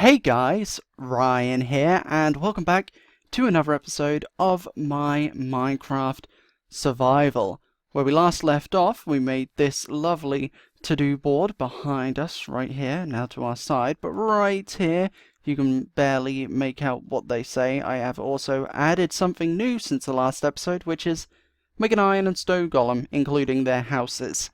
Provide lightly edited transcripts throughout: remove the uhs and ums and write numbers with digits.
Hey guys, Ryan here, and welcome back to another episode of my Minecraft Survival. Where we last left off, we made this lovely to-do board behind us, right here, now to our side, but right here, you can barely make out what they say. I have also added something new since the last episode, which is make an iron and stone golem, including their houses.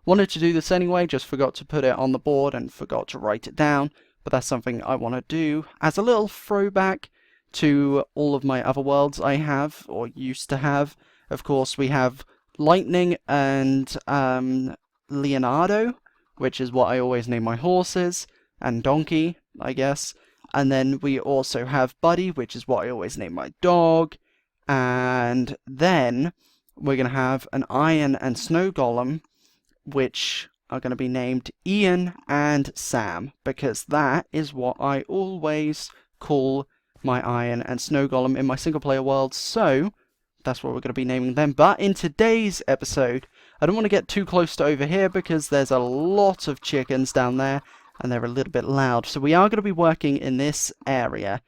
Wanted to do this anyway, just forgot to put it on the board and forgot to write it down. But that's something I want to do as a little throwback to all of my other worlds I have, or used to have. Of course, we have Lightning and Leonardo, which is what I always name my horses, and Donkey, I guess. And then we also have Buddy, which is what I always name my dog. And then we're going to have an Iron and Snow Golem, which are going to be named Ian and Sam, because that is what I always call my Iron and Snow Golem in my single-player world, so that's what we're going to be naming them. But in today's episode, I don't want to get too close to over here because there's a lot of chickens down there, and they're a little bit loud. So we are going to be working in this area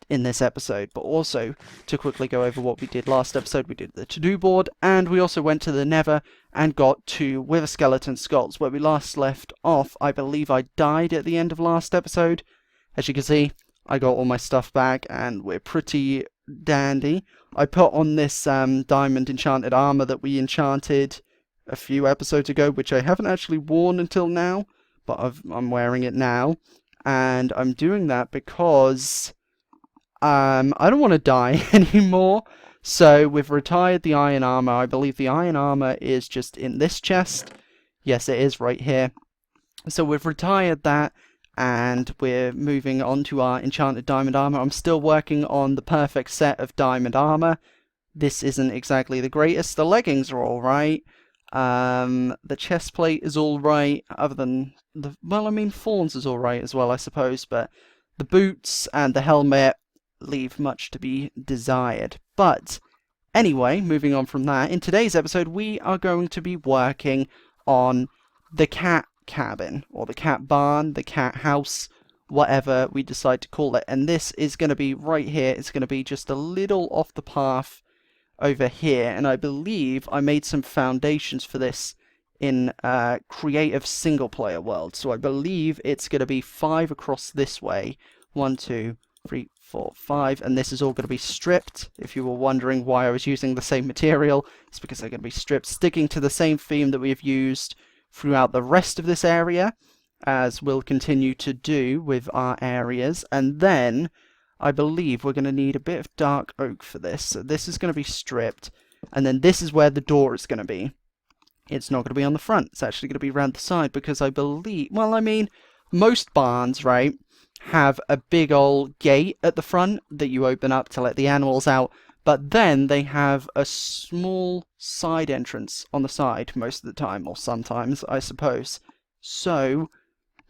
in this episode, but also to quickly go over what we did last episode, we did the to-do board, and we also went to the Nether and got to Wither Skeleton Skulls. Where we last left off, I believe I died at the end of last episode. As you can see, I got all my stuff back, and we're pretty dandy. I put on this diamond enchanted armor that we enchanted a few episodes ago, which I haven't actually worn until now, but I'm wearing it now, and I'm doing that because I don't want to die anymore, so we've retired the iron armor. I believe the iron armor is just in this chest. Yes, it is right here. So we've retired that, and we're moving on to our enchanted diamond armor. I'm still working on the perfect set of diamond armor. This isn't exactly the greatest. The leggings are alright. The chest plate is alright, other than Thorns is alright as well, I suppose, but the boots and the helmet leave much to be desired. But anyway, moving on from that, in today's episode we are going to be working on the cat cabin, or the cat barn, the cat house, whatever we decide to call it. And this is going to be right here. It's going to be just a little off the path over here, and I believe I made some foundations for this in creative single player world. So I believe it's going to be 5 across this way. 1, 2, 3, 4, 5, and this is all going to be stripped. If you were wondering why I was using the same material, it's because they're going to be stripped, sticking to the same theme that we have used throughout the rest of this area, as we'll continue to do with our areas. And then I believe we're going to need a bit of dark oak for this, so this is going to be stripped, and then this is where the door is going to be. It's not going to be on the front, it's actually going to be around the side, because I believe, most barns, right, have a big old gate at the front that you open up to let the animals out, but then they have a small side entrance on the side most of the time, or sometimes, I suppose. So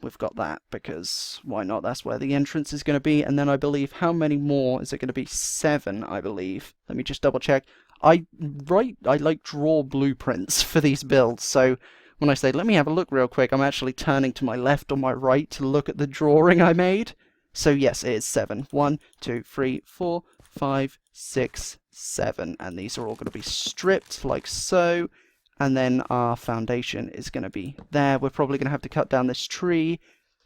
we've got that, because why not? That's where the entrance is going to be. And then I believe, how many more is it going to be? 7, I believe. Let me just double check. I draw blueprints for these builds, so when I say, let me have a look real quick, I'm actually turning to my left or my right to look at the drawing I made. So yes, it is 7. 1, 2, 3, 4, 5, 6, 7. And these are all going to be stripped like so. And then our foundation is going to be there. We're probably going to have to cut down this tree.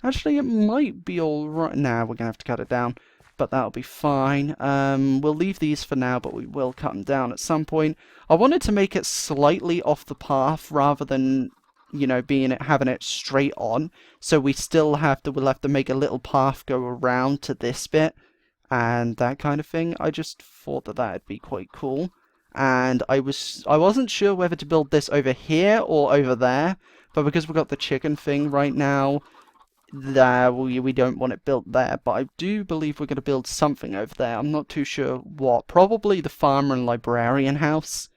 Actually, it might be alright. Nah, we're going to have to cut it down, but that'll be fine. We'll leave these for now, but we will cut them down at some point. I wanted to make it slightly off the path rather than, you know, having it straight on. So we still we'll have to make a little path go around to this bit and that kind of thing. I just thought that that'd be quite cool. And I wasn't sure whether to build this over here or over there, but because we've got the chicken thing right now, we don't want it built there. But I do believe we're going to build something over there. I'm not too sure what. Probably the farmer and librarian house.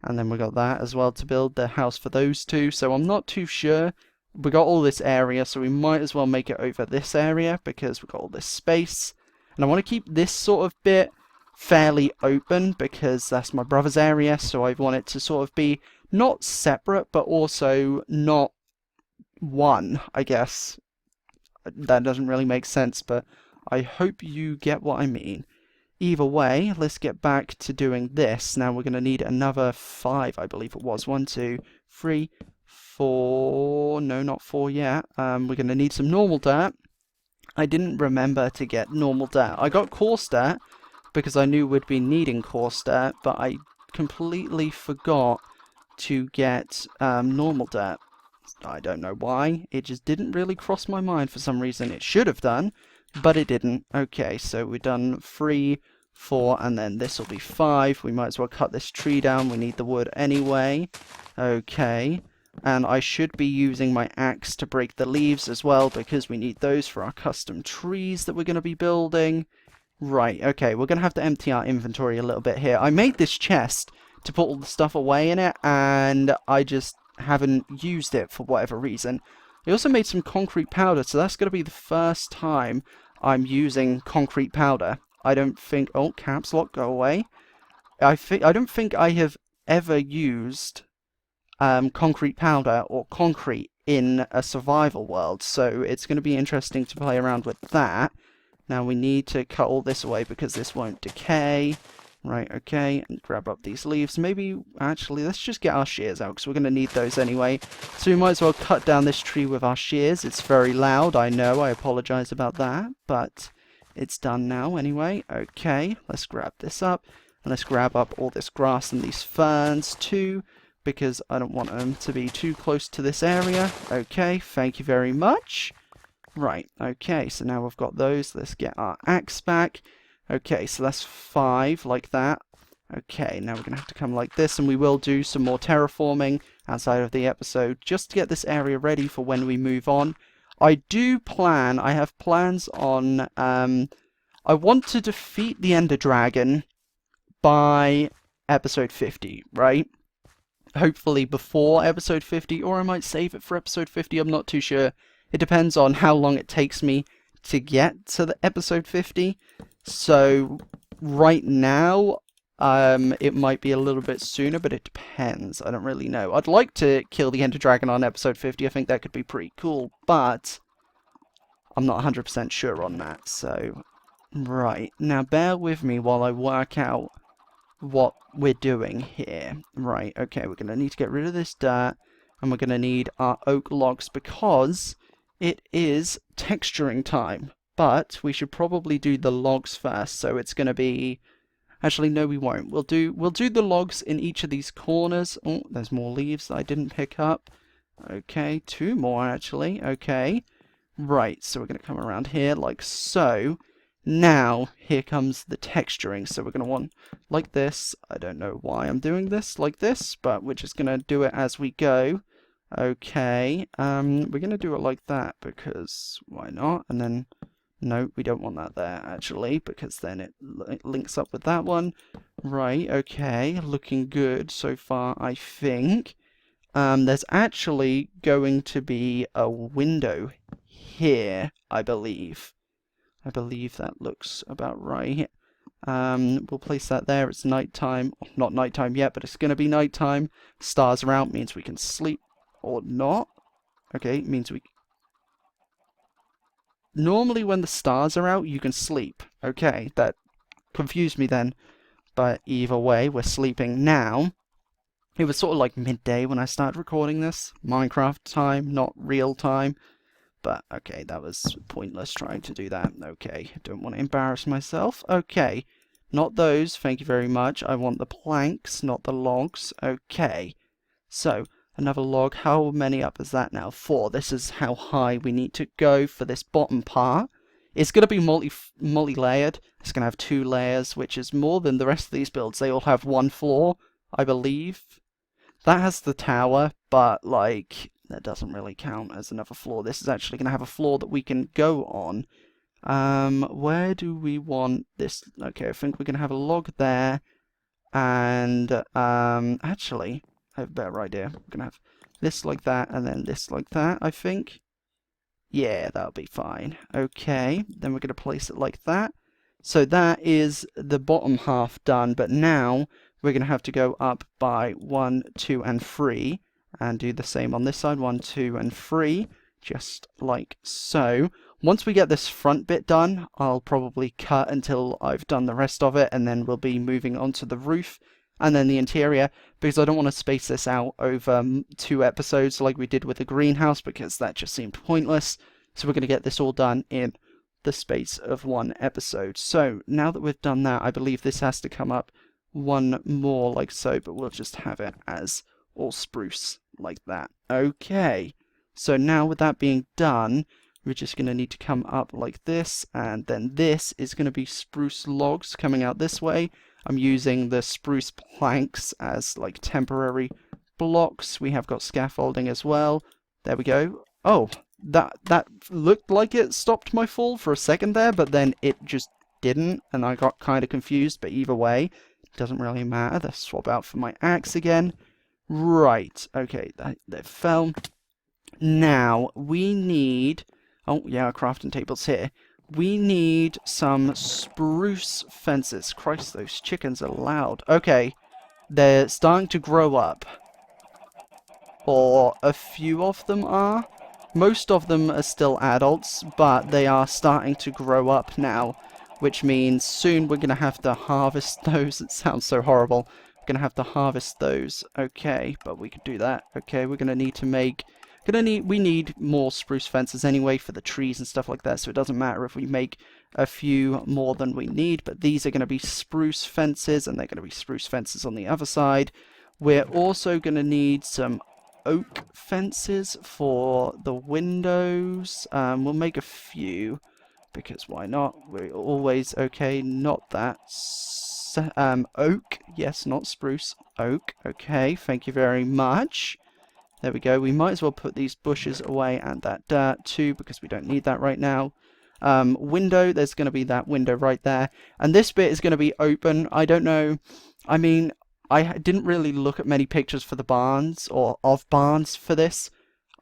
And then we got that as well to build the house for those two. So I'm not too sure. We got all this area, so we might as well make it over this area because we've got all this space. And I want to keep this sort of bit fairly open because that's my brother's area. So I want it to sort of be not separate, but also not one, I guess. that doesn't really make sense, but I hope you get what I mean. Either way, let's get back to doing this. Now we're going to need another 5, I believe it was. 1, 2, 3, 4... No, not 4 yet. We're going to need some normal dirt. I didn't remember to get normal dirt. I got coarse dirt because I knew we'd be needing coarse dirt, but I completely forgot to get normal dirt. I don't know why. It just didn't really cross my mind for some reason. It should have done, but it didn't. Okay, so we've done 3, 4, and then this will be 5. We might as well cut this tree down. We need the wood anyway. Okay, and I should be using my axe to break the leaves as well, because we need those for our custom trees that we're going to be building. Right, okay, we're going to have to empty our inventory a little bit here. I made this chest to put all the stuff away in it, and I just haven't used it for whatever reason. I also made some concrete powder, so that's going to be the first time I'm using concrete powder. I don't think... Oh, caps lock, go away. I don't think I have ever used concrete powder or concrete in a survival world, so it's going to be interesting to play around with that. Now we need to cut all this away because this won't decay. Right, okay, and grab up these leaves. Maybe, actually, let's just get our shears out, because we're going to need those anyway. So we might as well cut down this tree with our shears. It's very loud, I know, I apologise about that, but it's done now anyway. Okay, let's grab this up, and let's grab up all this grass and these ferns too, because I don't want them to be too close to this area. Okay, thank you very much. Right, okay, so now we've got those. Let's get our axe back. Okay, so that's 5, like that. Okay, now we're going to have to come like this, and we will do some more terraforming outside of the episode, just to get this area ready for when we move on. I have plans on, I want to defeat the Ender Dragon by episode 50, right? Hopefully before episode 50, or I might save it for episode 50, I'm not too sure. It depends on how long it takes me to get to the episode 50. So, right now, it might be a little bit sooner, but it depends. I don't really know. I'd like to kill the Ender Dragon on episode 50. I think that could be pretty cool, but I'm not 100% sure on that. So, right. Now, bear with me while I work out what we're doing here. Right, okay, we're going to need to get rid of this dirt, and we're going to need our oak logs because it is texturing time. But we should probably do the logs first, so it's going to be... Actually, no, we won't. We'll do the logs in each of these corners. Oh, there's more leaves that I didn't pick up. Okay, 2 more, actually. Okay. Right, so we're going to come around here like so. Now, here comes the texturing. So we're going to want like this. I don't know why I'm doing this like this, but we're just going to do it as we go. Okay, we're going to do it like that because why not? And then... No, we don't want that there, actually, because then it links up with that one. Right, okay, looking good so far, I think. There's actually going to be a window here, I believe. I believe that looks about right. We'll place that there. It's nighttime. Not nighttime yet, but it's going to be nighttime. Stars are out, means we can sleep. Or not. Okay, means we... Normally when the stars are out, you can sleep. Okay, that confused me then. But either way, we're sleeping now. It was sort of like midday when I started recording this. Minecraft time, not real time. But, okay, that was pointless trying to do that. Okay, don't want to embarrass myself. Okay, not those, thank you very much. I want the planks, not the logs. Okay, so... Another log. How many up is that now? 4. This is how high we need to go for this bottom part. It's going to be multi-layered. It's going to have 2 layers, which is more than the rest of these builds. They all have 1 floor, I believe. That has the tower, but, like, that doesn't really count as another floor. This is actually going to have a floor that we can go on. Where do we want this? Okay, I think we're going to have a log there. And, actually... I have a better idea. We're going to have this like that, and then this like that, I think. Yeah, that'll be fine. Okay, then we're going to place it like that. So that is the bottom half done, but now we're going to have to go up by 1, 2, and 3, and do the same on this side, 1, 2, and 3, just like so. Once we get this front bit done, I'll probably cut until I've done the rest of it, and then we'll be moving on to the roof and then the interior, because I don't want to space this out over 2 episodes like we did with the greenhouse, because that just seemed pointless. So we're going to get this all done in the space of 1 episode. So now that we've done that, I believe this has to come up one more like so, but we'll just have it as all spruce like that. Okay, so now with that being done, we're just going to need to come up like this, and then this is going to be spruce logs coming out this way. I'm using the spruce planks as like temporary blocks. We have got scaffolding as well. There we go. Oh, that looked like it stopped my fall for a second there, but then it just didn't, and I got kind of confused, but either way, it doesn't really matter. Let's swap out for my axe again. Right, okay, that fell. Now, we need... Oh, yeah, our crafting table's here. We need some spruce fences. Christ, those chickens are loud. Okay, they're starting to grow up. Or a few of them are. Most of them are still adults, but they are starting to grow up now, which means soon we're going to have to harvest those. It sounds so horrible. We're going to have to harvest those. Okay, but we could do that. Okay, we're going to need to make... We need more spruce fences anyway for the trees and stuff like that, so it doesn't matter if we make a few more than we need, but these are going to be spruce fences, and they're going to be spruce fences on the other side. We're also going to need some oak fences for the windows. We'll make a few, because why not? We're always... Okay, not that. Oak. Yes, not spruce. Oak. Okay, thank you very much. There we go. We might as well put these bushes away and that dirt too, because we don't need that right now. Window, there's going to be that window right there. And this bit is going to be open. I don't know. I mean, I didn't really look at many pictures for the barns, or of barns for this.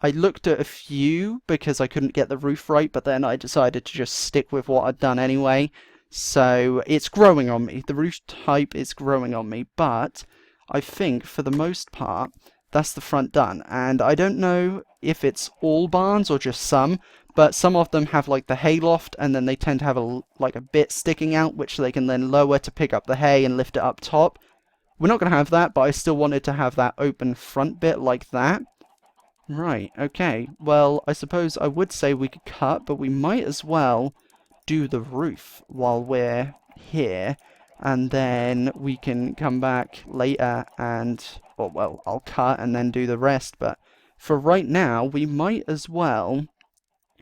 I looked at a few because I couldn't get the roof right, but then I decided to just stick with what I'd done anyway. So it's growing on me. The roof type is growing on me, but I think for the most part, that's the front done. And I don't know if it's all barns or just some, but some of them have like the hayloft, and then they tend to have like a bit sticking out, which they can then lower to pick up the hay and lift it up top. We're not going to have that, but I still wanted to have that open front bit like that. Right, okay. Well, I suppose I would say we could cut, but we might as well do the roof while we're here, and then we can come back later and... Oh, well, I'll cut and then do the rest, but for right now, we might as well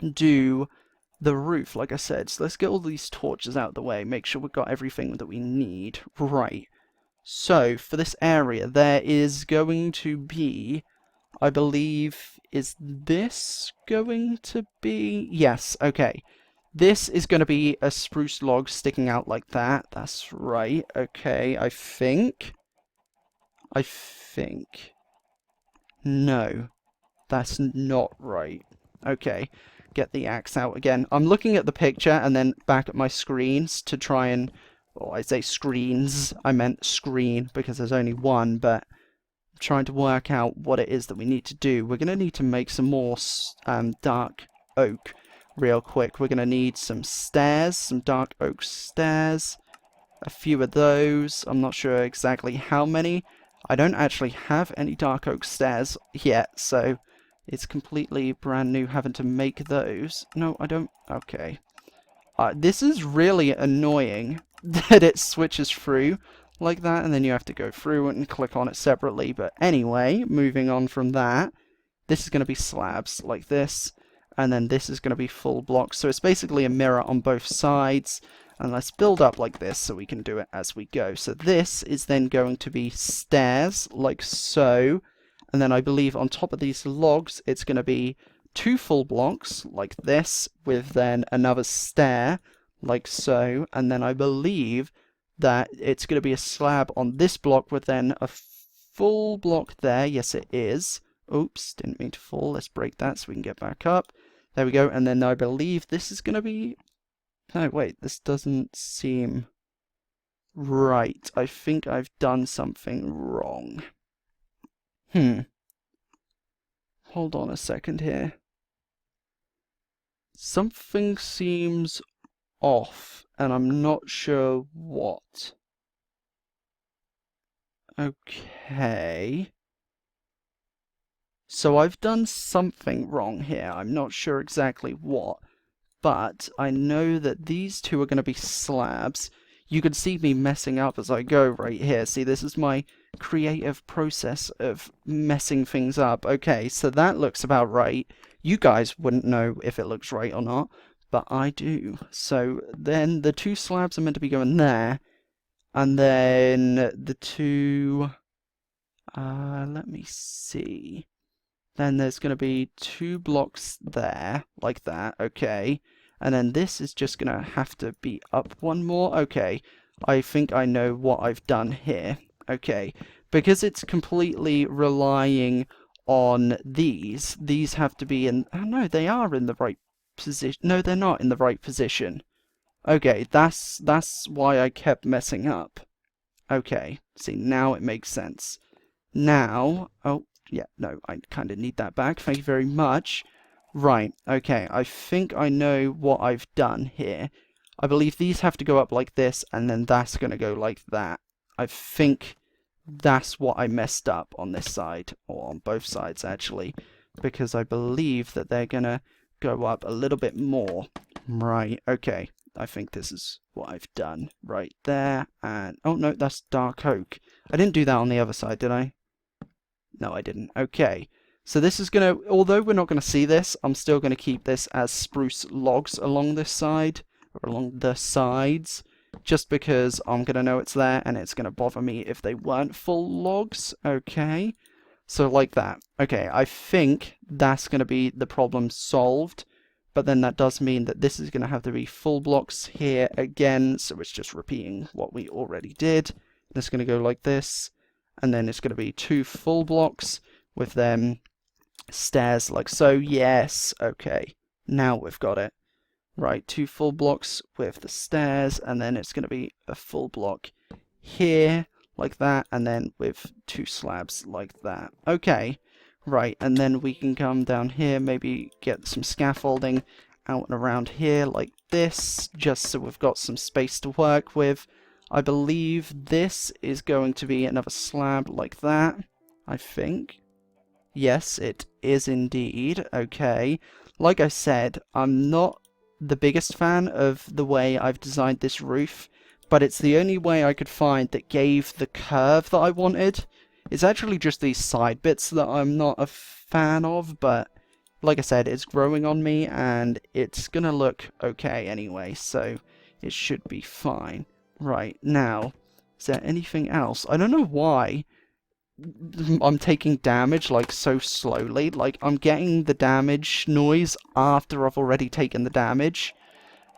do the roof, like I said. So let's get all these torches out of the way, make sure we've got everything that we need. Right. So, for this area, there is going to be, I believe, is this going to be... Yes, okay. This is going to be a spruce log sticking out like that. That's right. Okay, I think... No, that's not right. Okay, get the axe out again. I'm looking at the picture and then back at my screens to try and... Well, I say screens. I meant screen because there's only one, but I'm trying to work out what it is that we need to do. We're going to need to make some more dark oak real quick. We're going to need some stairs, some dark oak stairs. A few of those. I'm not sure exactly how many. I don't actually have any dark oak stairs yet, so it's completely brand new having to make those. No, I don't... Okay. This is really annoying that it switches through like that, and then you have to go through and click on it separately. But anyway, moving on from that, this is going to be slabs like this, and then this is going to be full blocks. So it's basically a mirror on both sides. And let's build up like this so we can do it as we go. So this is then going to be stairs, like so. And then I believe on top of these logs, it's going to be 2 full blocks, like this, with then another stair, like so. And then I believe that it's going to be a slab on this block with then a full block there. Yes, it is. Oops, didn't mean to fall. Let's break that so we can get back up. There we go. And then I believe this is going to be... No, wait, this doesn't seem right. I think I've done something wrong. Hold on a second here. Something seems off, and I'm not sure what. Okay. So I've done something wrong here. I'm not sure exactly what, but I know that these two are going to be slabs. You can see me messing up as I go right here. See, this is my creative process of messing things up. Okay, so that looks about right. You guys wouldn't know if it looks right or not, but I do. So then the two slabs are meant to be going there, and then the two... let me see. Then there's going to be 2 blocks there, like that, okay. And then this is just going to have to be up one more, okay. I think I know what I've done here, okay. Because it's completely relying on these have to be in... Oh, no, they are in the right position. No, they're not in the right position. Okay, that's why I kept messing up. Okay, see, now it makes sense. Now... Oh, yeah, no, I kind of need that back. Thank you very much. Right, okay, I think I know what I've done here. I believe these have to go up like this, and then that's going to go like that. I think that's what I messed up on this side, or on both sides, actually, because I believe that they're going to go up a little bit more. Right, okay, I think this is what I've done right there, and... Oh, no, that's dark oak. I didn't do that on the other side, did I? No, I didn't. Okay. So this is going to... Although we're not going to see this, I'm still going to keep this as spruce logs along this side, or along the sides, just because I'm going to know it's there, and it's going to bother me if they weren't full logs. Okay. So like that. Okay, I think that's going to be the problem solved, but then that does mean that this is going to have to be full blocks here again, so it's just repeating what we already did. It's going to go like this. And then it's going to be 2 full blocks with them stairs like so. Yes, okay. Now we've got it. Right, 2 full blocks with the stairs, and then it's going to be a full block here, like that, and then with 2 slabs like that. Okay, right, and then we can come down here, maybe get some scaffolding out and around here like this, just so we've got some space to work with. I believe this is going to be another slab like that, I think. Yes, it is indeed. Okay. Like I said, I'm not the biggest fan of the way I've designed this roof, but it's the only way I could find that gave the curve that I wanted. It's actually just these side bits that I'm not a fan of, but like I said, it's growing on me, and it's gonna look okay anyway, so it should be fine. Right, now, is there anything else? I don't know why I'm taking damage, like, so slowly. Like, I'm getting the damage noise after I've already taken the damage,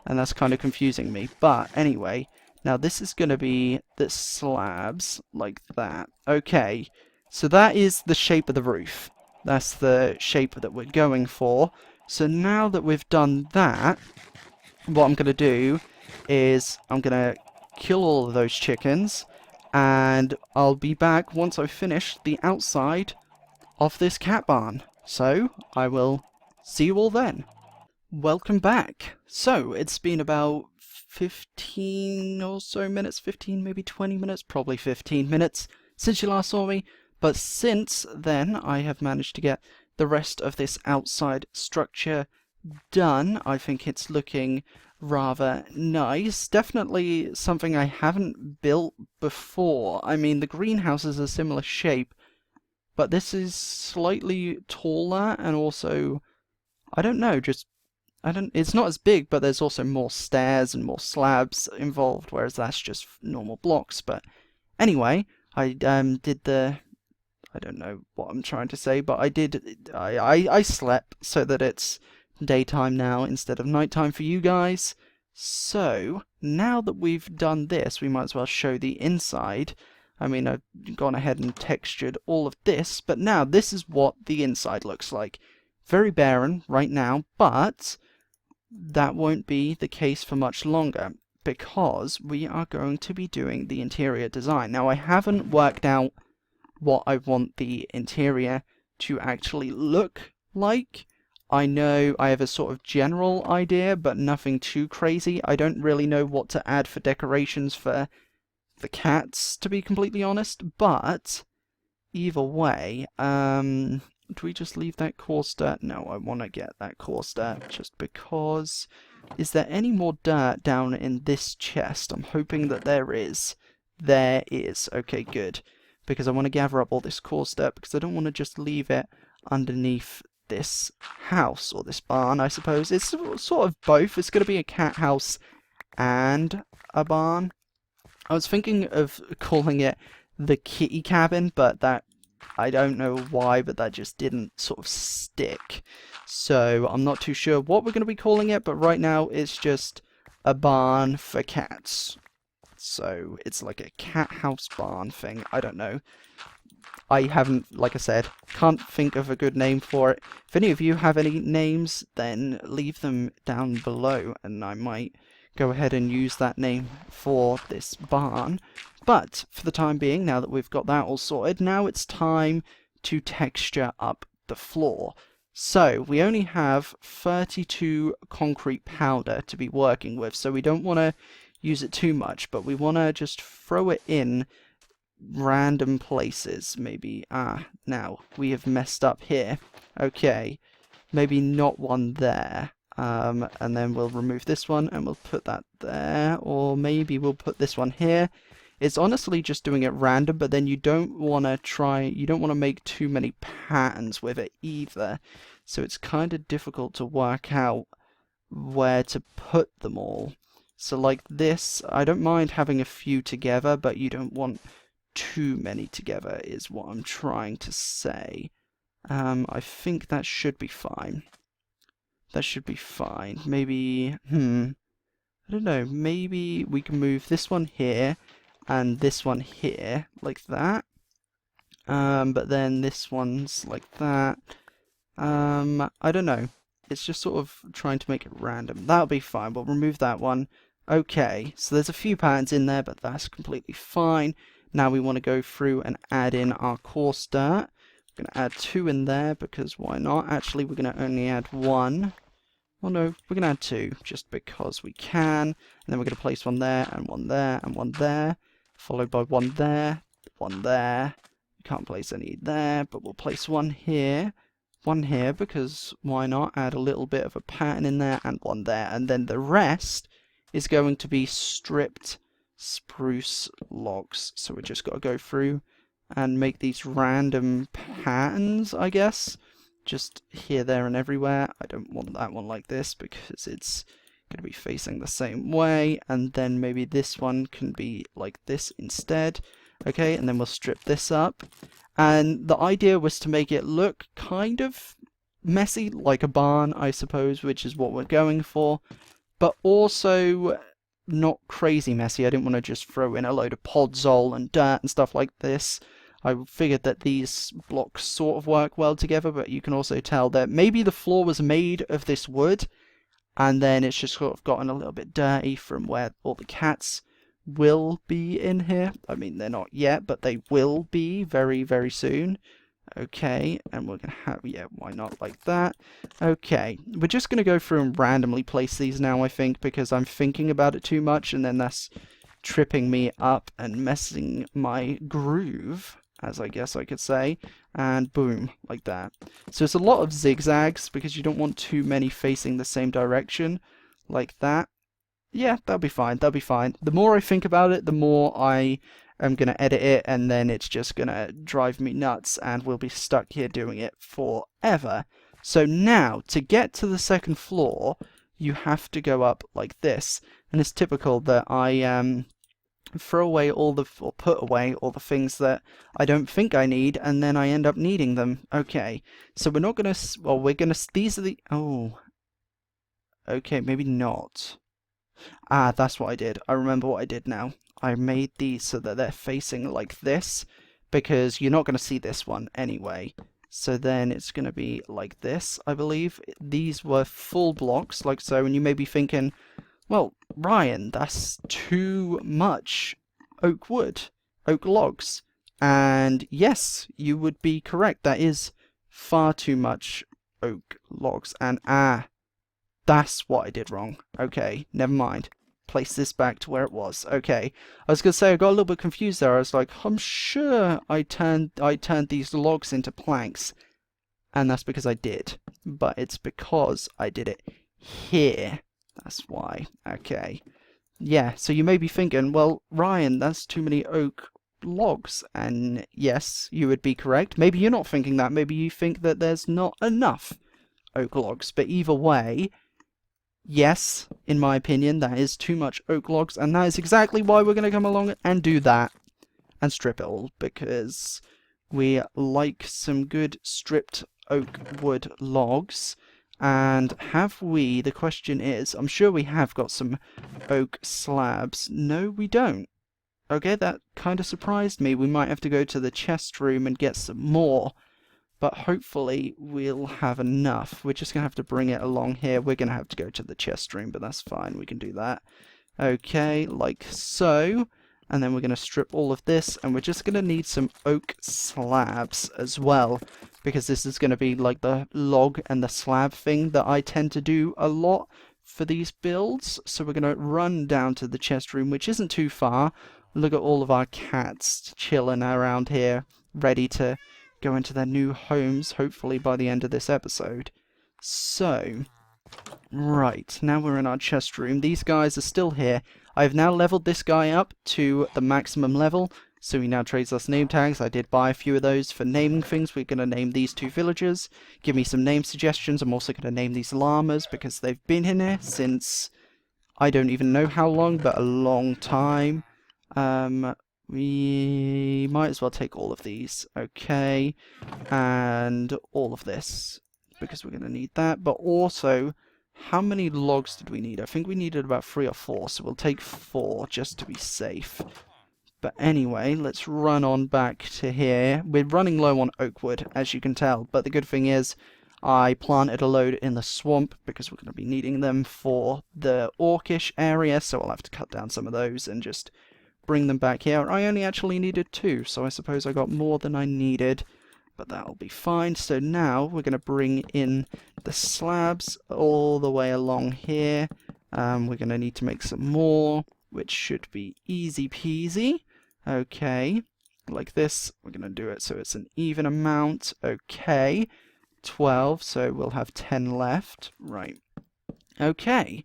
and that's kind of confusing me. But, anyway, now this is going to be the slabs, like that. Okay, so that is the shape of the roof. That's the shape that we're going for. So now that we've done that, what I'm going to do is I'm going to kill all of those chickens, and I'll be back once I've finished the outside of this cat barn. So, I will see you all then. Welcome back. So, it's been about 15 or so minutes, 15, maybe 20 minutes, probably 15 minutes since you last saw me, but since then I have managed to get the rest of this outside structure done. I think it's looking rather nice. Definitely something I haven't built before. I mean, the greenhouse is a similar shape, but this is slightly taller, and also, I don't know, it's not as big, but there's also more stairs and more slabs involved, whereas that's just normal blocks. But anyway, I did the... I don't know what I'm trying to say, but I slept so that it's daytime now instead of nighttime for you guys. So, now that we've done this, we might as well show the inside. I mean, I've gone ahead and textured all of this, but now this is what the inside looks like. Very barren right now, but that won't be the case for much longer, because we are going to be doing the interior design. Now, I haven't worked out what I want the interior to actually look like. I know I have a sort of general idea, but nothing too crazy. I don't really know what to add for decorations for the cats, to be completely honest, but either way, do we just leave that coarse dirt? No, I want to get that coarse dirt just because. Is there any more dirt down in this chest? I'm hoping that there is. There is. Okay, good. Because I want to gather up all this coarse dirt because I don't want to just leave it underneath this house, or this barn, I suppose. It's sort of both. It's going to be a cat house and a barn. I was thinking of calling it the kitty cabin, but that, I don't know why, but that just didn't sort of stick. So I'm not too sure what we're going to be calling it, but right now it's just a barn for cats. So it's like a cat house barn thing. I don't know. I haven't, like I said, can't think of a good name for it. If any of you have any names, then leave them down below, and I might go ahead and use that name for this barn. But for the time being, now that we've got that all sorted, now it's time to texture up the floor. So we only have 32 concrete powder to be working with, so we don't want to use it too much, but we want to just throw it in random places. Maybe, now we have messed up here. Okay, maybe not one there. And then we'll remove this one and we'll put that there, or maybe we'll put this one here. It's honestly just doing it random, but then you don't want to make too many patterns with it either. So it's kind of difficult to work out where to put them all. So like this, I don't mind having a few together, but you don't want too many together is what I'm trying to say. I think that should be fine. That should be fine. Maybe, I don't know, maybe we can move this one here and this one here, like that. But then this one's like that. I don't know. It's just sort of trying to make it random. That'll be fine. We'll remove that one. Okay, so there's a few patterns in there, but that's completely fine. Now we want to go through and add in our coarse dirt. We're going to add 2 in there, because why not? Actually, we're going to only add 1. Well, no, we're going to add 2, just because we can. And then we're going to place 1 there, and 1 there, and 1 there. Followed by 1 there, 1 there. We can't place any there, but we'll place 1 here. 1 here, because why not? Add a little bit of a pattern in there, and 1 there. And then the rest is going to be stripped spruce logs. So we just got to go through and make these random patterns, I guess. Just here, there, and everywhere. I don't want that one like this because it's going to be facing the same way. And then maybe this one can be like this instead. Okay, and then we'll strip this up. And the idea was to make it look kind of messy, like a barn, I suppose, which is what we're going for. But also not crazy messy. I didn't want to just throw in a load of podzol and dirt and stuff like this. I figured that these blocks sort of work well together, but you can also tell that maybe the floor was made of this wood, and then it's just sort of gotten a little bit dirty from where all the cats will be in here. I mean, they're not yet, but they will be very, very soon. Okay, and we're going to have, yeah, why not like that? Okay, we're just going to go through and randomly place these now, I think, because I'm thinking about it too much, and then that's tripping me up and messing my groove, as I guess I could say, and boom, like that. So it's a lot of zigzags, because you don't want too many facing the same direction, like that. Yeah, that'll be fine, that'll be fine. The more I think about it, the more I am going to edit it, and then it's just going to drive me nuts, and we'll be stuck here doing it forever. So now, to get to the second floor, you have to go up like this. And it's typical that I throw away all the, or put away all the things that I don't think I need, and then I end up needing them. Okay, so we're not going to, well, we're going to, these are the, oh, okay, maybe not. Ah, that's what I did. I remember what I did now. I made these so that they're facing like this, because you're not going to see this one anyway. So then it's going to be like this, I believe. These were full blocks, like so, and you may be thinking, well, Ryan, that's too much oak wood, oak logs. And yes, you would be correct. That is far too much oak logs. And that's what I did wrong. Okay, never mind. Place this back to where it was. Okay. I was gonna say I got a little bit confused there. I was like, I'm sure I turned these logs into planks. And that's because I did. But it's because I did it here. That's why. Okay. Yeah, so you may be thinking, well, Ryan, that's too many oak logs. And yes, you would be correct. Maybe you're not thinking that. Maybe you think that there's not enough oak logs. But either way, yes, in my opinion, that is too much oak logs. And that is exactly why we're going to come along and do that. And strip it all. Because we like some good stripped oak wood logs. And have we, the question is, I'm sure we have got some oak slabs. No, we don't. Okay, that kind of surprised me. We might have to go to the chest room and get some more. But hopefully we'll have enough. We're just going to have to bring it along here. We're going to have to go to the chest room, but that's fine. We can do that. Okay, like so. And then we're going to strip all of this, and we're just going to need some oak slabs as well, because this is going to be like the log and the slab thing that I tend to do a lot for these builds. So we're going to run down to the chest room, which isn't too far. Look at all of our cats chilling around here, ready to go into their new homes, hopefully by the end of this episode. So, right, now we're in our chest room. These guys are still here. I've now leveled this guy up to the maximum level, so he now trades us name tags. I did buy a few of those for naming things. We're going to name these 2 villagers. Give me some name suggestions. I'm also going to name these llamas because they've been in here since I don't even know how long, but a long time. We might as well take all of these, okay, and all of this, because we're going to need that, but also, how many logs did we need? I think we needed about 3 or 4, so we'll take 4 just to be safe. But anyway, let's run on back to here. We're running low on oak wood, as you can tell, but the good thing is I planted a load in the swamp because we're going to be needing them for the orcish area, so I'll have to cut down some of those and just bring them back here. I only actually needed 2, so I suppose I got more than I needed. But that'll be fine. So now we're going to bring in the slabs all the way along here. We're going to need to make some more, which should be easy peasy. Okay, like this. We're going to do it so it's an even amount. Okay, 12, so we'll have 10 left. Right. Okay,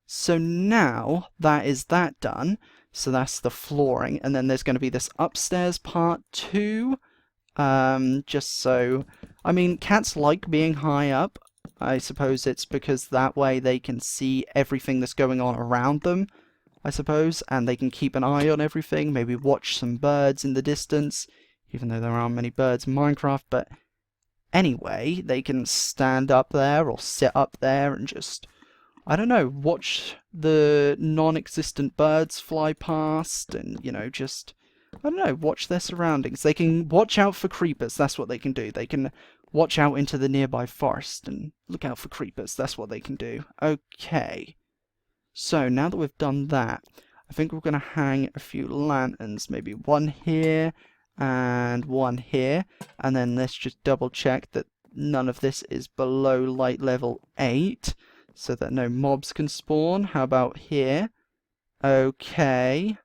so now that is that done. So that's the flooring. And then there's going to be this upstairs part too. Just so, I mean, cats like being high up. I suppose it's because that way they can see everything that's going on around them, I suppose, and they can keep an eye on everything, maybe watch some birds in the distance, even though there aren't many birds in Minecraft, but anyway, they can stand up there or sit up there and just, I don't know, watch the non-existent birds fly past and, you know, just, I don't know, watch their surroundings. They can watch out for creepers, that's what they can do. They can watch out into the nearby forest and look out for creepers, that's what they can do. Okay, so now that we've done that, I think we're going to hang a few lanterns, maybe one here and one here, and then let's just double check that none of this is below light level 8, so that no mobs can spawn. How about here? Okay.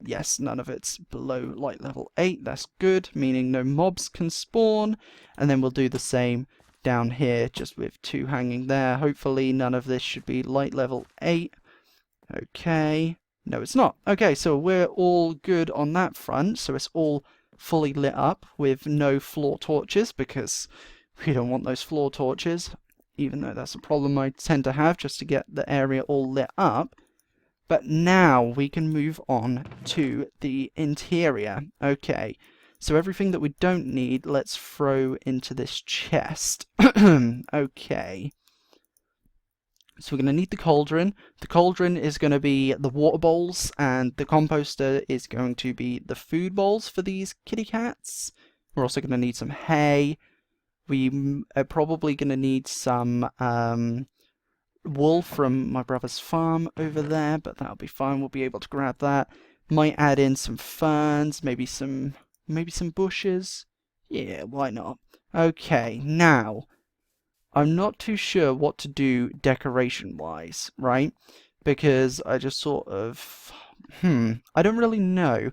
Yes, none of it's below light level 8. That's good, meaning no mobs can spawn. And then we'll do the same down here, just with 2 hanging there. Hopefully none of this should be light level 8. Okay. No, it's not. Okay, so we're all good on that front. So it's all fully lit up with no floor torches, because we don't want those floor torches, even though that's a problem I tend to have, just to get the area all lit up. But now we can move on to the interior. Okay, so everything that we don't need, let's throw into this chest. Okay. So we're going to need the cauldron. The cauldron is going to be the water bowls, and the composter is going to be the food bowls for these kitty cats. We're also going to need some hay. We are probably going to need some wool from my brother's farm over there, but that'll be fine. We'll be able to grab that. Might add in some ferns, maybe some bushes. Yeah, why not? Okay, now I'm not too sure what to do decoration-wise, right? Because I just sort of... I don't really know.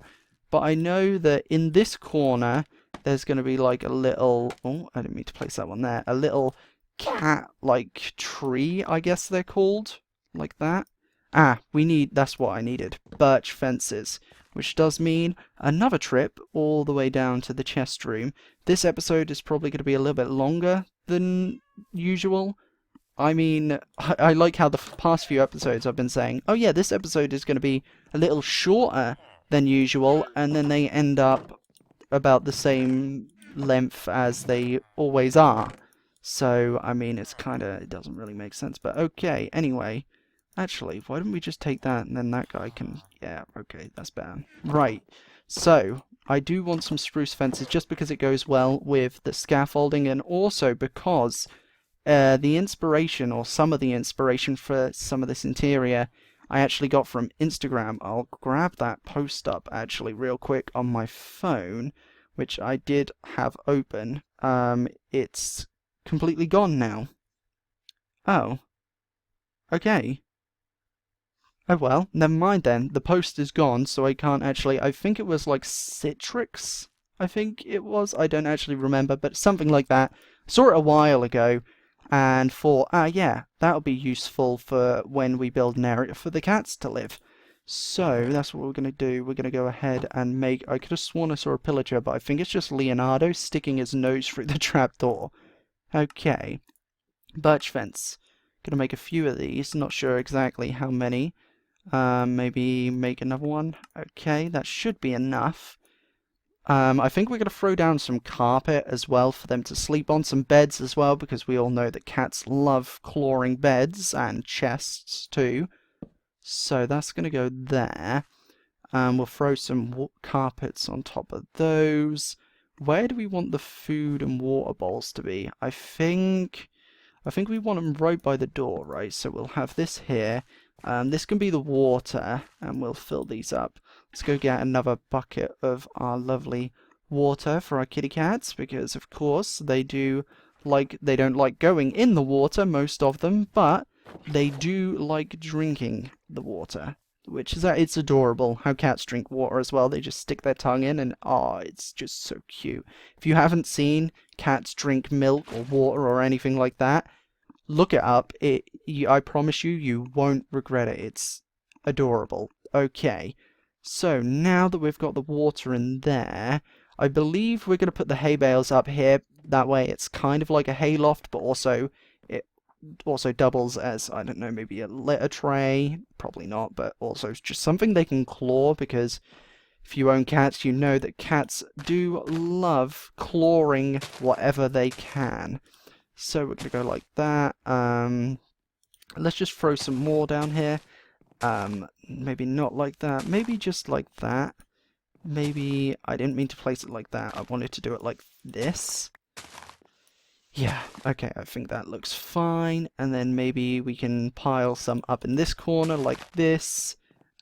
But I know that in this corner, there's going to be like a little... Oh, I didn't mean to place that one there. A little cat-like tree, I guess they're called. Like that. That's what I needed. Birch fences. Which does mean another trip all the way down to the chest room. This episode is probably going to be a little bit longer than usual. I mean, I like how the past few episodes I've been saying, oh yeah, this episode is going to be a little shorter than usual, and then they end up about the same length as they always are. So, I mean, it doesn't really make sense, but okay, anyway. Actually, why don't we just take that and then that guy can... Yeah, okay, that's better. Right, so, I do want some spruce fences just because it goes well with the scaffolding and also because the inspiration, or some of the inspiration for some of this interior, I actually got from Instagram. I'll grab that post up actually real quick on my phone, which I did have open. It's completely gone now. Oh. Okay. Oh well, never mind then. The post is gone, so I can't actually... I think it was like Citrix, I think it was. I don't actually remember, but something like that. Saw it a while ago, and thought, yeah, that'll be useful for when we build an area for the cats to live. So, that's what we're going to do. We're going to go ahead and make... I could have sworn I saw a pillager, but I think it's just Leonardo sticking his nose through the trapdoor. Okay. Birch fence. Gonna make a few of these. Not sure exactly how many. Maybe make another one. Okay, that should be enough. I think we're going to throw down some carpet as well for them to sleep on. Some beds as well, because we all know that cats love clawing beds and chests too. So that's going to go there. We'll throw some carpets on top of those. Where do we want the food and water bowls to be? I think we want them right by the door, right? So we'll have this here. This can be the water, and we'll fill these up. Let's go get another bucket of our lovely water for our kitty cats, because of course they don't like going in the water, most of them, but they do like drinking the water, which is it's adorable how cats drink water as well. They just stick their tongue in, and it's just so cute. If you haven't seen cats drink milk or water or anything like that, look it up. I promise you won't regret it. It's adorable. Okay, so now that we've got the water in there, I believe we're going to put the hay bales up here. That way it's kind of like a hay loft, but also it also doubles as, I don't know, maybe a litter tray. Probably not, but also it's just something they can claw, because if you own cats, you know that cats do love clawing whatever they can. So we're going to go like that. Let's just throw some more down here. Maybe not like that. Maybe just like that. Maybe... I didn't mean to place it like that. I wanted to do it like this. Yeah, okay, I think that looks fine. And then maybe we can pile some up in this corner like this.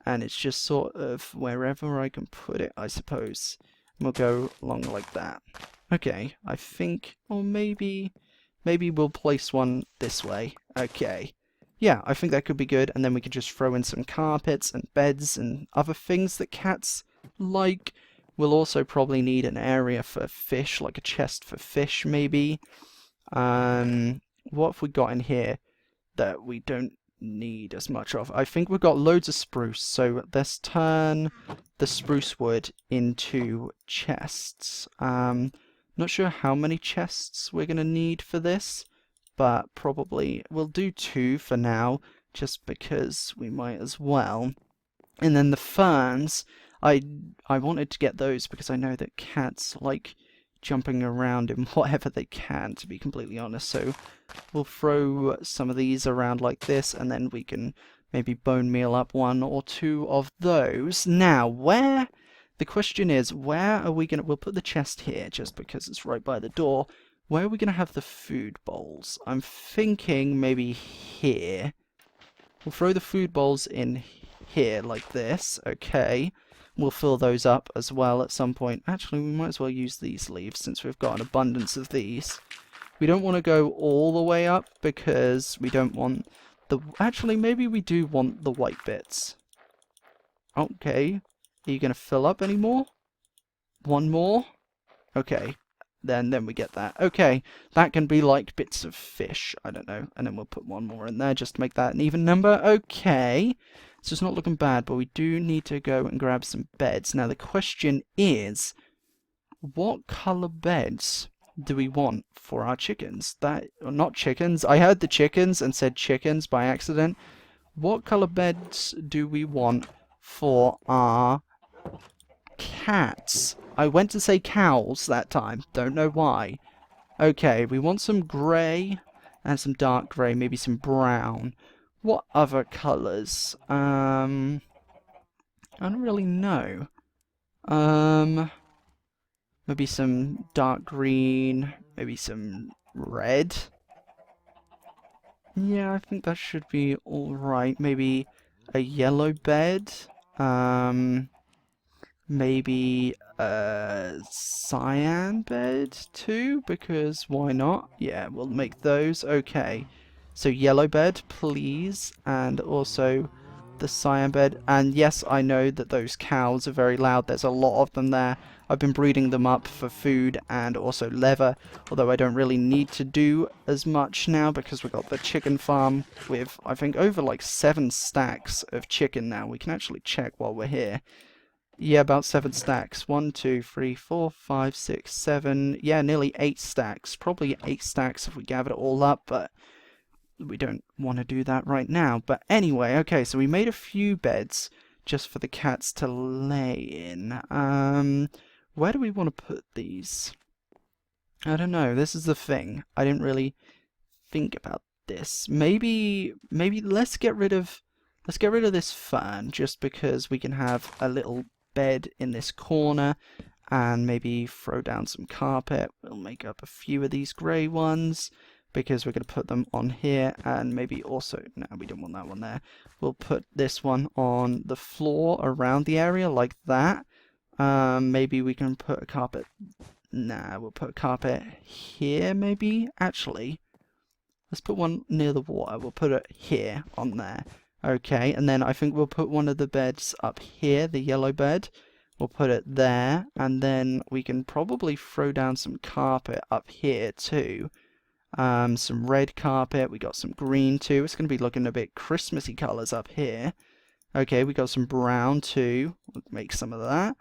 And it's just sort of wherever I can put it, I suppose. And we'll go along like that. Okay, I think... Or maybe we'll place one this way. Okay. Yeah, I think that could be good, and then we could just throw in some carpets and beds and other things that cats like. We'll also probably need an area for fish, like a chest for fish, maybe. What have we got in here that we don't need as much of? I think we've got loads of spruce, so let's turn the spruce wood into chests. Not sure how many chests we're going to need for this, but probably we'll do 2 for now, just because we might as well. And then the ferns, I wanted to get those because I know that cats like jumping around in whatever they can, to be completely honest. So we'll throw some of these around like this, and then we can maybe bone meal up 1 or 2 of those. Now, the question is, where are we going to... We'll put the chest here, just because it's right by the door. Where are we going to have the food bowls? I'm thinking maybe here. We'll throw the food bowls in here, like this. Okay. We'll fill those up as well at some point. Actually, we might as well use these leaves, since we've got an abundance of these. We don't want to go all the way up because we don't want the... Actually, maybe we do want the white bits. Okay. Are you going to fill up any more? One more? Okay. Then we get that. Okay. That can be like bits of fish. I don't know. And then we'll put one more in there just to make that an even number. Okay. So it's not looking bad, but we do need to go and grab some beds. Now the question is, what colour beds do we want for our chickens? Not chickens. I heard the chickens and said chickens by accident. What colour beds do we want for our cats? I went to say cows that time. Don't know why. Okay, we want some grey and some dark grey, maybe some brown. What other colours? I don't really know. Maybe some dark green, maybe some red. Yeah, I think that should be alright. Maybe a yellow bed. Maybe a cyan bed too, because why not? Yeah, we'll make those. Okay. So yellow bed, please, and also the cyan bed. And yes, I know that those cows are very loud. There's a lot of them there. I've been breeding them up for food and also leather, although I don't really need to do as much now because we've got the chicken farm with, I think, over like 7 stacks of chicken now. We can actually check while we're here. Yeah, about 7 stacks. 1, 2, 3, 4, 5, 6, 7. Yeah, nearly 8 stacks. Probably 8 stacks if we gather it all up, but we don't want to do that right now. But anyway, okay, so we made a few beds just for the cats to lay in. Where do we want to put these? I don't know. This is the thing. I didn't really think about this. Maybe let's get rid of this fern just because we can have a little bed in this corner and maybe throw down some carpet. We'll make up a few of these grey ones because we're going to put them on here, and maybe also, no, we don't want that one there. We'll put this one on the floor around the area like that. Maybe we can put a carpet. Nah, we'll put a carpet here maybe. Actually, let's put one near the water. We'll put it here on there. Okay, and then I think we'll put one of the beds up here, the yellow bed. We'll put it there, and then we can probably throw down some carpet up here too. Some red carpet. We got some green too. It's going to be looking a bit Christmassy colours up here. Okay, we got some brown too. We'll make some of that.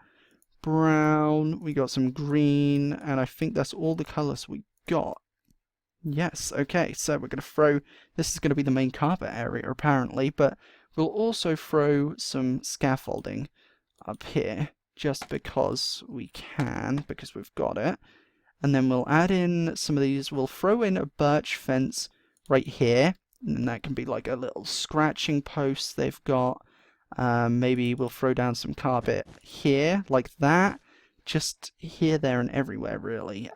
Brown. We got some green, and I think that's all the colours we got. Yes, okay, so we're going to throw, this is going to be the main carpet area apparently, but we'll also throw some scaffolding up here, just because we can, because we've got it. And then we'll add in some of these, we'll throw in a birch fence right here, and that can be like a little scratching post they've got. Maybe we'll throw down some carpet here, like that, just here, there, and everywhere really.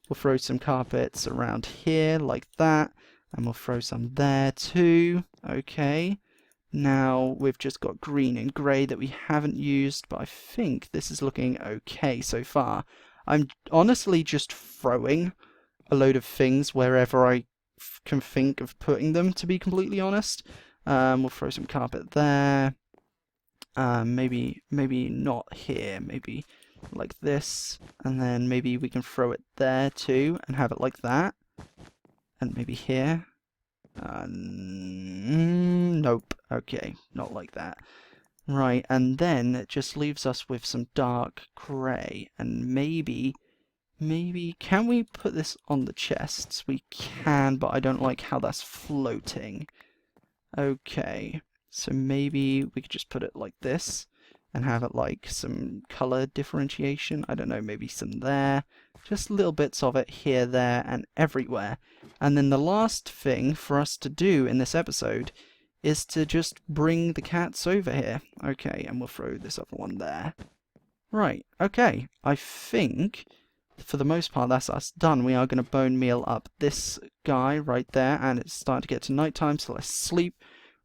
We'll throw some carpets around here, like that, and we'll throw some there too. Okay, now we've just got green and grey that we haven't used, but I think this is looking okay so far. I'm honestly just throwing a load of things wherever I can think of putting them, to be completely honest. We'll throw some carpet there. Maybe not here, maybe like this, and then maybe we can throw it there too and have it like that, and maybe here. Nope. Okay, not like that. Right, and then it just leaves us with some dark grey, and maybe, can we put this on the chests? We can, but I don't like how that's floating. Okay, so maybe we could just put it like this, and have it like some colour differentiation. I don't know, maybe some there. Just little bits of it here, there, and everywhere. And then the last thing for us to do in this episode is to just bring the cats over here. Okay, and we'll throw this other one there. Right, okay. I think, for the most part, that's us done. We are going to bone meal up this guy right there, and it's starting to get to night time, so let's sleep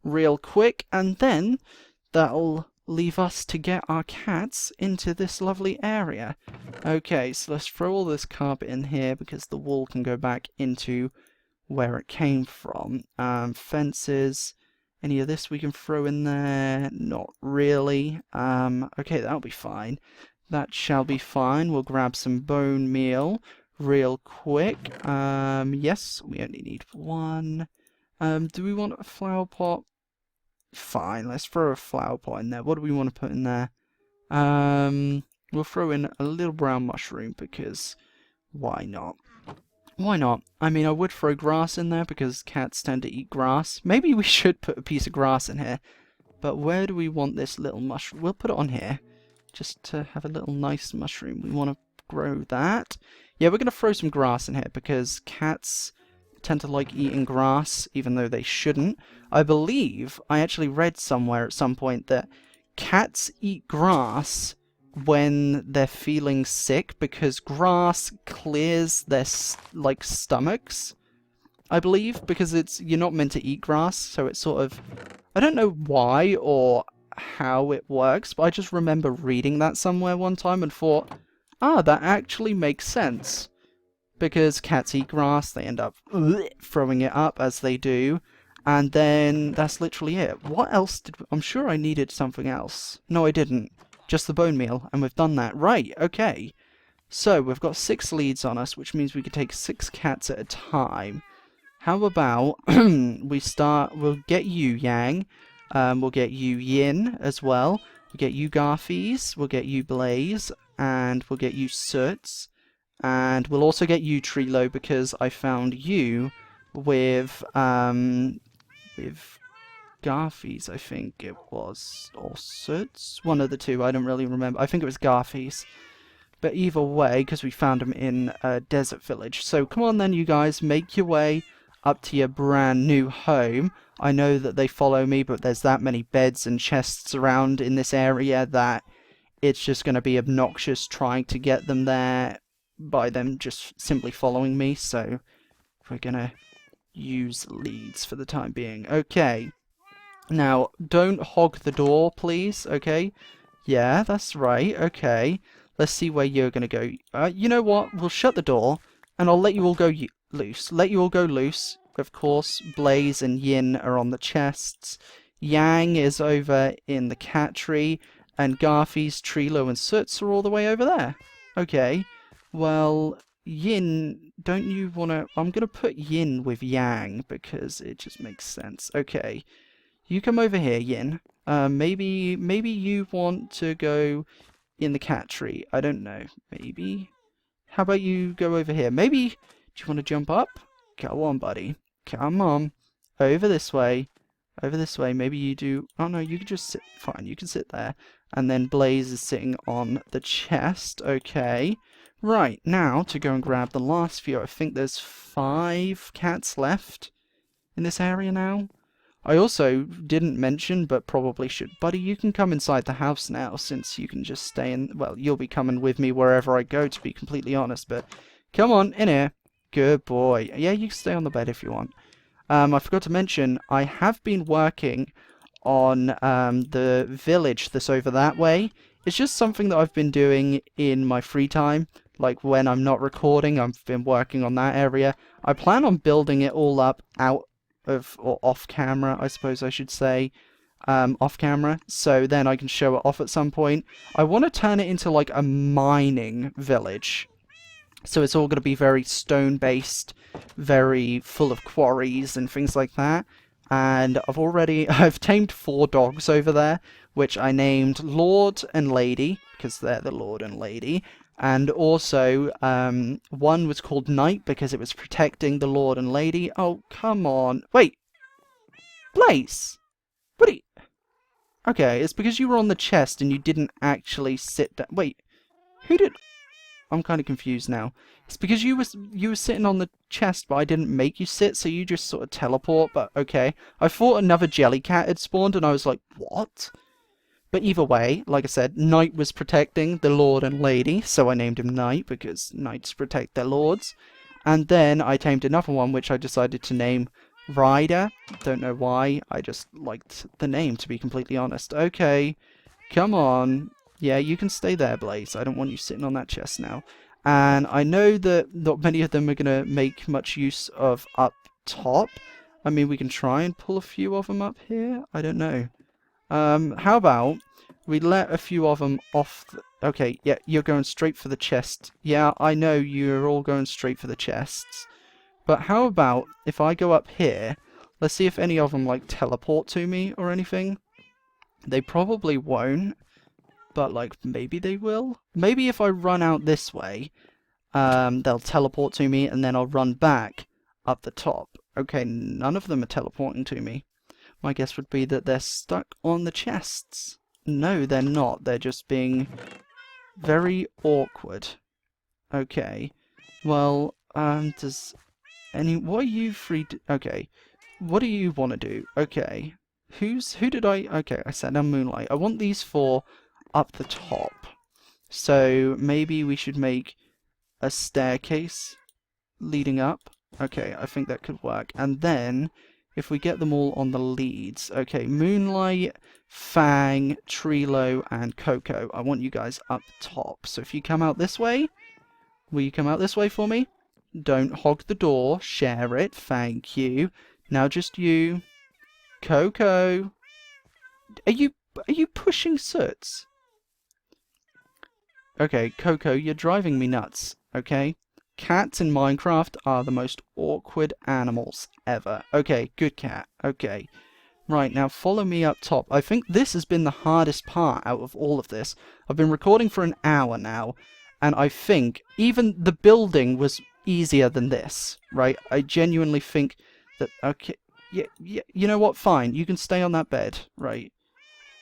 real quick, and then that'll leave us to get our cats into this lovely area. Okay, so let's throw all this carpet in here because the wool can go back into where it came from. Fences. Any of this we can throw in there? Not really. Okay, that'll be fine. That shall be fine. We'll grab some bone meal real quick. Yes, we only need one. Do we want a flower pot? Fine, let's throw a flower pot in there. What do we want to put in there? We'll throw in a little brown mushroom because why not? Why not? I mean, I would throw grass in there because cats tend to eat grass. Maybe we should put a piece of grass in here. But where do we want this little mushroom? We'll put it on here. Just to have a little nice mushroom. We want to grow that. Yeah, we're going to throw some grass in here because cats tend to like eating grass, even though they shouldn't. I believe I actually read somewhere at some point that cats eat grass when they're feeling sick because grass clears their stomachs, I believe, because you're not meant to eat grass, so it's sort of, I don't know why or how it works, but I just remember reading that somewhere one time and thought, that actually makes sense. Because cats eat grass, they end up throwing it up as they do, and then that's literally it. What else I'm sure I needed something else. No, I didn't. Just the bone meal, and we've done that. Right, okay. So, we've got 6 leads on us, which means we could take 6 cats at a time. How about we'll get you, Yang. We'll get you, Yin, as well. We'll get you, Garfies. We'll get you, Blaze. And we'll get you, Soots. And we'll also get you, Trilo, because I found you with Garfies, I think it was, or Soots? One of the two, I don't really remember. I think it was Garfies. But either way, because we found them in a desert village. So come on then, you guys, make your way up to your brand new home. I know that they follow me, but there's that many beds and chests around in this area that it's just going to be obnoxious trying to get them there by them just simply following me. So we're going to use leads for the time being. Okay. Now, don't hog the door, please, okay? Yeah, that's right, okay. Let's see where you're going to go. You know what? We'll shut the door, and I'll let you all go loose. Let you all go loose. Of course, Blaze and Yin are on the chests. Yang is over in the cat tree, and Garfies, Trilo, and Soots are all the way over there. Okay. Well, Yin, don't you want to... I'm going to put Yin with Yang, because it just makes sense. Okay. You come over here, Yin. Maybe you want to go in the cat tree. I don't know. Maybe. How about you go over here? Maybe. Do you want to jump up? Go on, buddy. Come on. Over this way. Over this way. Maybe you do... Oh, no, you can just sit... Fine, you can sit there. And then Blaze is sitting on the chest. Okay. Right, now to go and grab the last few. I think there's 5 cats left in this area now. I also didn't mention, but probably should. Buddy, you can come inside the house now, since you can just stay in... Well, you'll be coming with me wherever I go, to be completely honest, but... Come on, in here. Good boy. Yeah, you can stay on the bed if you want. I forgot to mention, I have been working on the village that's over that way. It's just something that I've been doing in my free time. Like, when I'm not recording, I've been working on that area. I plan on building it all up out of, or off camera, I suppose I should say, off camera, so then I can show it off at some point. I want to turn it into like a mining village, so it's all going to be very stone based, very full of quarries and things like that. And I've tamed 4 dogs over there, which I named Lord and Lady, because they're the Lord and Lady. And also, one was called Knight because it was protecting the Lord and Lady. Oh, come on. Wait. Blaze! What are you... Okay, it's because you were on the chest and you didn't actually sit down. Wait. Who did... I'm kind of confused now. It's because you were sitting on the chest, but I didn't make you sit, so you just sort of teleport, but okay. I thought another Jellycat had spawned, and I was like, what? But either way, like I said, Knight was protecting the Lord and Lady, so I named him Knight, because Knights protect their lords. And then I tamed another one, which I decided to name Ryder. Don't know why, I just liked the name, to be completely honest. Okay, Come on. Yeah, you can stay there, Blaze. I don't want you sitting on that chest now. And I know that not many of them are going to make much use of up top. I mean, we can try and pull a few of them up here. I don't know. How about we let a few of them off... Okay, yeah, you're going straight for the chest. Yeah, I know you're all going straight for the chests. But how about if I go up here, let's see if any of them, like, teleport to me or anything. They probably won't, but, like, maybe they will. Maybe if I run out this way, they'll teleport to me, and then I'll run back up the top. Okay, none of them are teleporting to me. My guess would be that they're stuck on the chests. No, they're not. They're just being very awkward. Okay. Well, does any... What are you free to... Okay. What do you want to do? Okay. Who did I... Okay, I set down Moonlight. I want these 4 up the top. So, maybe we should make a staircase leading up. Okay, I think that could work. And then, if we get them all on the leads... Okay, Moonlight, Fang, Trilo, and Coco. I want you guys up top. So if you come out this way... Will you come out this way for me? Don't hog the door. Share it. Thank you. Now just you. Coco. Are you pushing Soots? Okay, Coco, you're driving me nuts. Okay? Cats in Minecraft are the most awkward animals ever. Okay, good cat. Okay. Right, now follow me up top. I think this has been the hardest part out of all of this. I've been recording for an hour now, and I think even the building was easier than this, right? I genuinely think that... Okay, yeah, you know what? Fine, you can stay on that bed, right?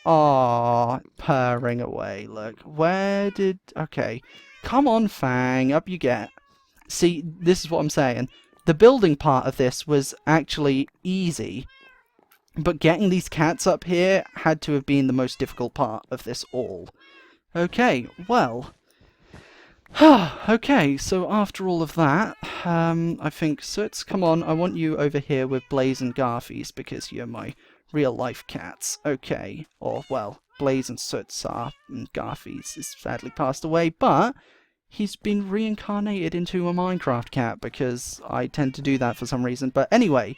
Aww, purring away, look. Where did... Okay. Come on, Fang, up you get. See, this is what I'm saying. The building part of this was actually easy, but getting these cats up here had to have been the most difficult part of this all. Okay, well... Okay, so after all of that, I think, Soots, come on, I want you over here with Blaze and Garfies, because you're my real-life cats. Okay, or, well, Blaze and Soots are, and Garfies has sadly passed away, but he's been reincarnated into a Minecraft cat, because I tend to do that for some reason. But anyway,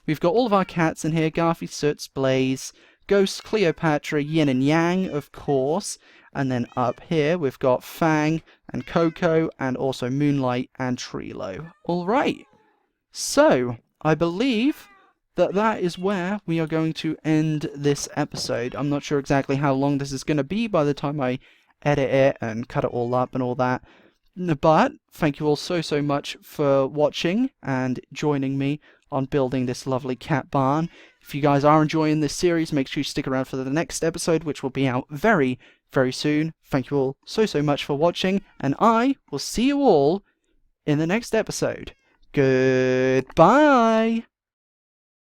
we've got all of our cats in here, Garfies, Soots, Blaze, Ghost, Cleopatra, Yin and Yang, of course. And then up here, we've got Fang and Coco, and also Moonlight and Trilo. Alright, so I believe that that is where we are going to end this episode. I'm not sure exactly how long this is going to be by the time I edit it and cut it all up and all that. But thank you all so much for watching and joining me on building this lovely cat barn. If you guys are enjoying this series, make sure you stick around for the next episode, which will be out very soon. Thank you all so much for watching, and I will see you all in the next episode. Goodbye!